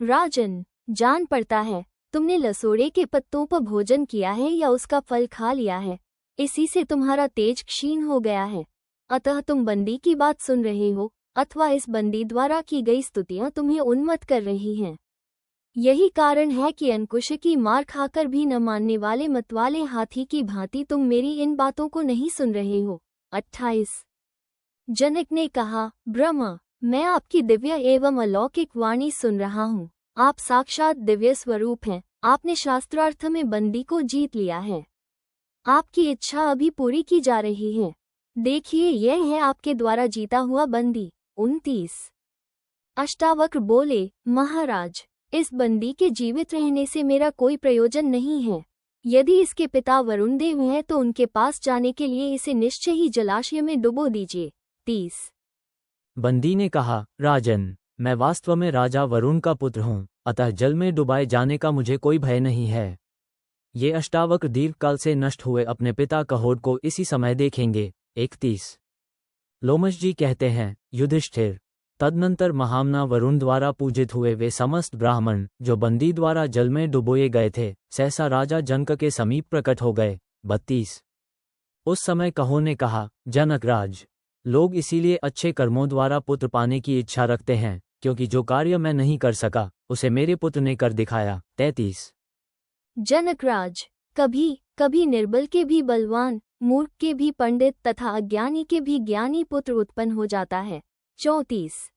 राजन, जान पड़ता है तुमने लसोड़े के पत्तों पर भोजन किया है या उसका फल खा लिया है, इसी से तुम्हारा तेज क्षीण हो गया है। अतः तुम बंदी की बात सुन रहे हो, अथवा इस बंदी द्वारा की गई स्तुतियां तुम्हें उन्मत्त कर रही हैं। यही कारण है कि अंकुश की मार खाकर भी न मानने वाले मतवाले हाथी की भांति तुम मेरी इन बातों को नहीं सुन रहे हो। 28। जनक ने कहा, ब्रह्मा, मैं आपकी दिव्य एवं अलौकिक वाणी सुन रहा हूँ। आप साक्षात दिव्य स्वरूप हैं। आपने शास्त्रार्थ में बंदी को जीत लिया है। आपकी इच्छा अभी पूरी की जा रही है। देखिए, यह है आपके द्वारा जीता हुआ बंदी। 29। अष्टावक्र बोले, महाराज, इस बंदी के जीवित रहने से मेरा कोई प्रयोजन नहीं है। यदि इसके पिता वरुण देव हैं तो उनके पास जाने के लिए इसे निश्चय ही जलाशय में डुबो दीजिए। 30। बंदी ने कहा, राजन, मैं वास्तव में राजा वरुण का पुत्र हूँ, अतः जल में डुबाए जाने का मुझे कोई भय नहीं है। ये अष्टावक्र दीर्घकाल से नष्ट हुए अपने पिता कहोड को इसी समय देखेंगे। 31। लोमश जी कहते हैं, युधिष्ठिर, तदनंतर महामना वरुण द्वारा पूजित हुए वे समस्त ब्राह्मण जो बंदी द्वारा जल में डुबोए गए थे, सहसा राजा जनक के समीप प्रकट हो गए। 32। उस समय कहो ने कहा, जनकराज, लोग इसीलिए अच्छे कर्मों द्वारा पुत्र पाने की इच्छा रखते हैं, क्योंकि जो कार्य मैं नहीं कर सका उसे मेरे पुत्र ने कर दिखाया। 33। जनकराज, कभी कभी निर्बल के भी बलवान, मूर्ख के भी पंडित तथा अज्ञानी के भी ज्ञानी पुत्र उत्पन्न हो जाता है। 34।